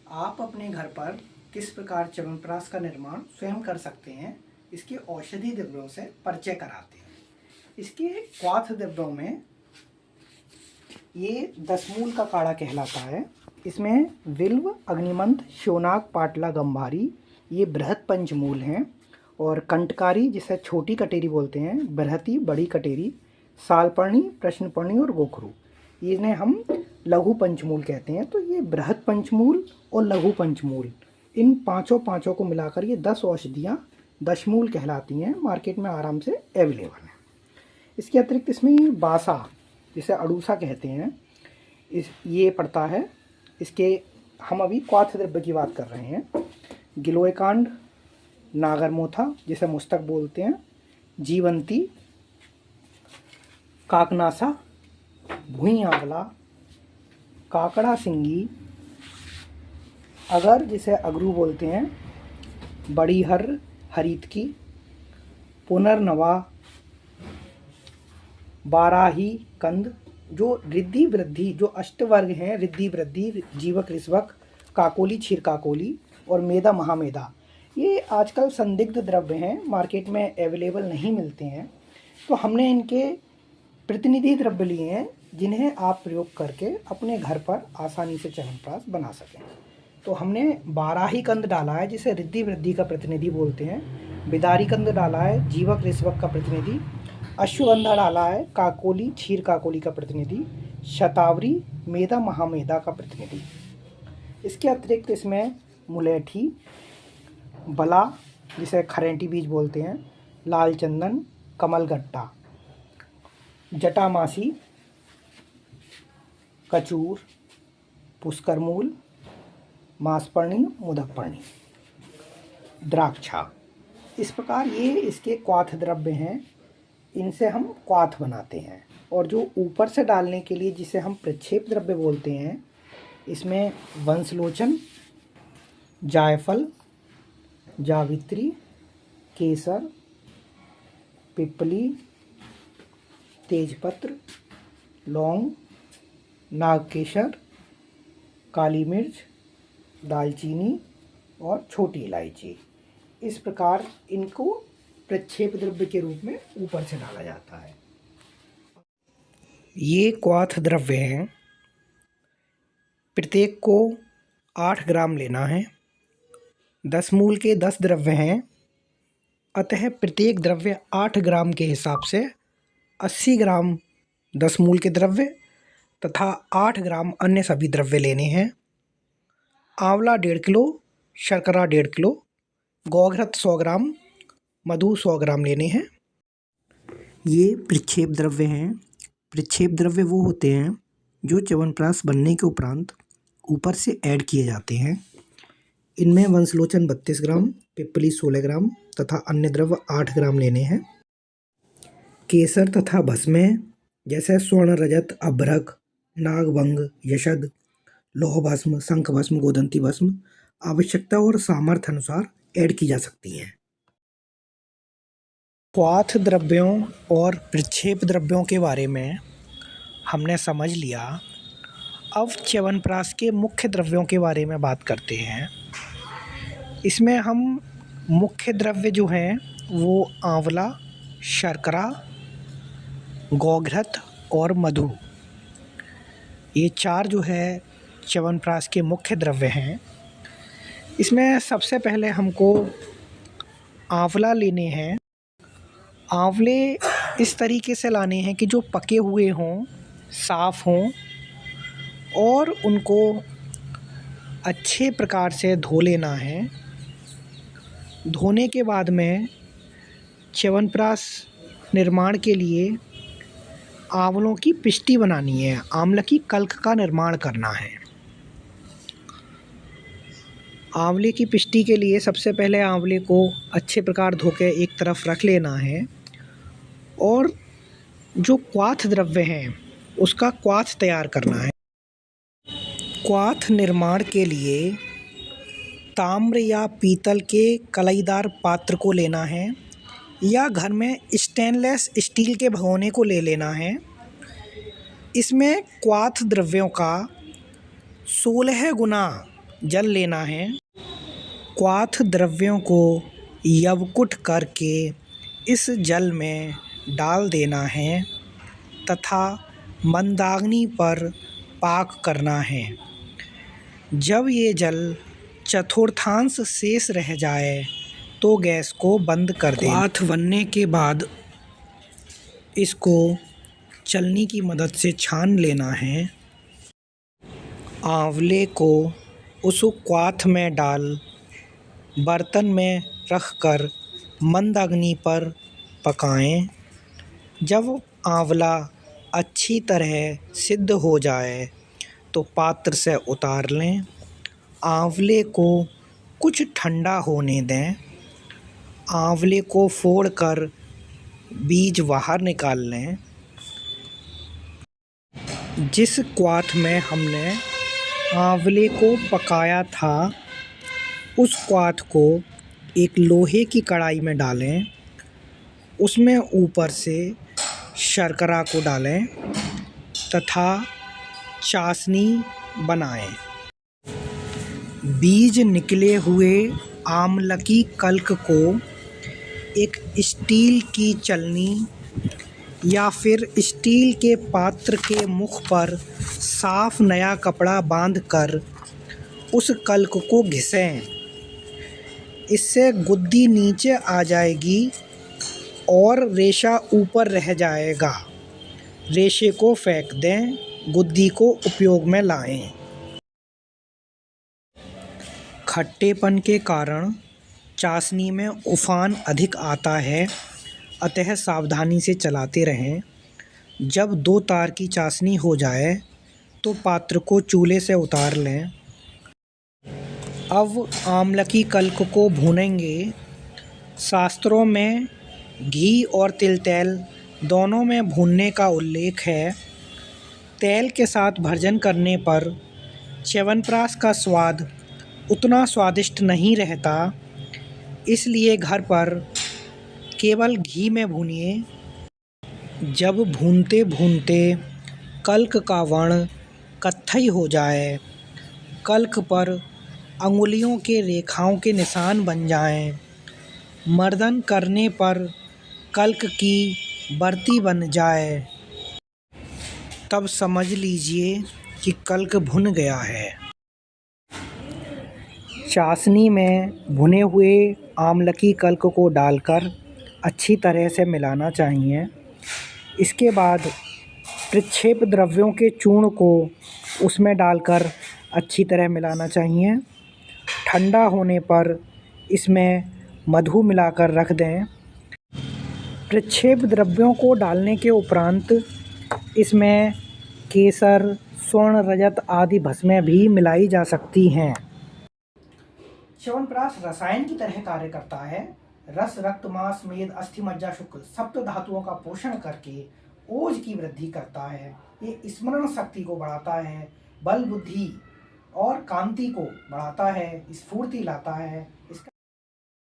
आप अपने घर पर किस प्रकार च्यवनप्राश का निर्माण स्वयं कर सकते हैं, इसके औषधि द्रव्यों से परिचय कराते हैं। इसके क्वाथ द्रव्यों में ये दशमूल का काढ़ा कहलाता है। इसमें विल्व, अग्निमंथ, शोनाक, पाटला, गंभारी ये बृहत पंचमूल हैं, और कंटकारी जिसे छोटी कटेरी बोलते हैं, बृहति बड़ी कटेरी, सालपर्णी, प्रश्नपर्णी और गोखरू इन्हें हम लघु पंचमूल कहते हैं। तो ये बृहत पंचमूल और लघु पंचमूल इन पांचों को मिलाकर ये 10 औषधियाँ दशमूल कहलाती हैं, मार्केट में आराम से अवेलेबल हैं। इसके अतिरिक्त इसमें बासा जिसे अड़ूसा कहते हैं ये पड़ता है। इसके हम अभी क्वाथ द्रव्य की बात कर रहे हैं। गिलोयकांड, नागरमोथा जिसे मुस्तक बोलते हैं, जीवंती, काकनासा, भुई आंवला, काकड़ा सिंगी, अगर जिसे अगरू बोलते हैं, बड़ी हरीतकी, पुनर्नवा, बाराही कंद, जो रिद्धि वृद्धि जो अष्टवर्ग हैं, रिद्धि वृद्धि, जीवक ऋष्वक, काकोली, क्षीर काकोली और मेदा महामेदा ये आजकल संदिग्ध द्रव्य हैं, मार्केट में अवेलेबल नहीं मिलते हैं। तो हमने इनके प्रतिनिधि द्रव्य लिए हैं जिन्हें आप प्रयोग करके अपने घर पर आसानी से च्यवनप्राश बना सकें। तो हमने बाराही कंद डाला है जिसे रिद्धि वृद्धि का प्रतिनिधि बोलते हैं, बिदारी कंद डाला है, जीवक ऋष्वक का प्रतिनिधि, अश्वगंधा डाला है, काकोली, क्षीर काकोली का प्रतिनिधि, शतावरी, मेदा महामेदा का प्रतिनिधि। इसके अतिरिक्त इसमें मुलेठी, बला जिसे खरेंटी बीज बोलते हैं, लाल चंदन, कमलगट्टा, जटामासी, कचूर, पुष्करमूल, मांसपर्णी, मुदकपर्णी, द्राक्षा, इस प्रकार ये इसके क्वाथ द्रव्य हैं। इनसे हम क्वाथ बनाते हैं। और जो ऊपर से डालने के लिए जिसे हम प्रक्षेप द्रव्य बोलते हैं, इसमें वंशलोचन, जायफल, जावित्री, केसर, पिपली, तेजपत्र, लौंग, नागकेसर, काली मिर्च, दालचीनी और छोटी इलायची, इस प्रकार इनको प्रक्षेप द्रव्य के रूप में ऊपर से डाला जाता है। ये क्वाथ द्रव्य हैं। प्रत्येक को 8 ग्राम लेना है। 10 मूल के 10 द्रव्य हैं, अतः प्रत्येक द्रव्य 8 ग्राम के हिसाब से 80 ग्राम 10 मूल के द्रव्य तथा 8 ग्राम अन्य सभी द्रव्य लेने हैं। आंवला 1.5 किलो, शर्करा 1.5 किलो, गौघृत 100 ग्राम, मधु 100 ग्राम लेने हैं। ये प्रक्षेप द्रव्य हैं। प्रक्षेप द्रव्य वो होते हैं जो च्यवनप्राश बनने के उपरांत ऊपर से ऐड किए जाते हैं। इनमें वंशलोचन 32 ग्राम, पिपली 16 ग्राम तथा अन्य द्रव्य 8 ग्राम लेने हैं। केसर तथा भस्में जैसे स्वर्ण, रजत, अभ्रक, नागभंग, यशद, लौह भस्म, शंख भस्म, गोदंती भस्म आवश्यकता और सामर्थ्य अनुसार ऐड की जा सकती हैं। क्वाथ द्रव्यों और प्रक्षेप द्रव्यों के बारे में हमने समझ लिया। अब च्यवनप्राश के मुख्य द्रव्यों के बारे में बात करते हैं। इसमें हम मुख्य द्रव्य जो हैं वो आंवला, शर्करा, गौघृत और मधु, ये 4 जो है च्यवनप्राश के मुख्य द्रव्य हैं। इसमें सबसे पहले हमको आंवला लेने हैं। आंवले इस तरीके से लाने हैं कि जो पके हुए हों, साफ़ हों, और उनको अच्छे प्रकार से धो लेना है। धोने के बाद में च्यवनप्राश निर्माण के लिए आंवलों की पिष्टी बनानी है, आंवले की कल्क का निर्माण करना है। आंवले की पिष्टी के लिए सबसे पहले आंवले को अच्छे प्रकार धो के एक तरफ रख लेना है, और जो क्वाथ द्रव्य हैं उसका क्वाथ तैयार करना है। क्वाथ निर्माण के लिए ताम्र या पीतल के कलाईदार पात्र को लेना है, या घर में स्टेनलेस स्टील के भगोने को ले लेना है। इसमें क्वाथ द्रव्यों का 16 गुना जल लेना है। क्वाथ द्रव्यों को यवकुट करके इस जल में डाल देना है तथा मंदाग्नि पर पाक करना है। जब ये जल चतुर्थांश शेष रह जाए तो गैस को बंद कर दें। क्वाथ बनने के बाद इसको छलनी की मदद से छान लेना है। आंवले को उस क्वाथ में डाल बर्तन में रखकर मंद अग्नि पर पकाएं। जब आंवला अच्छी तरह सिद्ध हो जाए तो पात्र से उतार लें। आंवले को कुछ ठंडा होने दें। आंवले को फोड़कर बीज बाहर निकाल लें। जिस क्वाथ में हमने आंवले को पकाया था उस क्वाथ को एक लोहे की कढ़ाई में डालें। उसमें ऊपर से शर्करा को डालें तथा चाशनी बनाएं। बीज निकले हुए आमलकी कल्क को एक स्टील की छलनी या फिर स्टील के पात्र के मुख पर साफ नया कपड़ा बांधकर उस कल्क को घिसें। इससे गुद्दी नीचे आ जाएगी और रेशा ऊपर रह जाएगा। रेशे को फेंक दें, गुद्दी को उपयोग में लाएं। खट्टेपन के कारण चाशनी में उफान अधिक आता है, अतः सावधानी से चलाते रहें। जब 2 तार की चाशनी हो जाए तो पात्र को चूल्हे से उतार लें। अब आमलकी कल्क को भूनेंगे। शास्त्रों में घी और तिल दोनों में भूनने का उल्लेख है। तेल के साथ भर्जन करने पर च्यवनप्राश का स्वाद उतना स्वादिष्ट नहीं रहता, इसलिए घर पर केवल घी में भूनिए। जब भूनते भूनते कल्क का वर्ण कत्थई हो जाए, कल्क पर अंगुलियों के रेखाओं के निशान बन जाएं, मर्दन करने पर कल्क की बर्ती बन जाए, तब समझ लीजिए कि कल्क भुन गया है। चाशनी में भुने हुए आमलकी कल्क को डालकर अच्छी तरह से मिलाना चाहिए। इसके बाद प्रक्षेप द्रव्यों के चूर्ण को उसमें डालकर अच्छी तरह मिलाना चाहिए। ठंडा होने पर इसमें मधु मिलाकर रख दें। प्रक्षेप द्रव्यों को डालने के उपरांत इसमें केसर, स्वर्ण, रजत आदि भस्में भी मिलाई जा सकती हैं। च्यवनप्राश रसायन की तरह कार्य करता है। रस, रक्त, मांस, मेद, अस्थि, मज्जा, शुक्र सप्त धातुओं का पोषण करके ओज की वृद्धि करता है। ये स्मरण शक्ति को बढ़ाता है, बल, बुद्धि और कांति को बढ़ाता है, स्फूर्ति लाता है,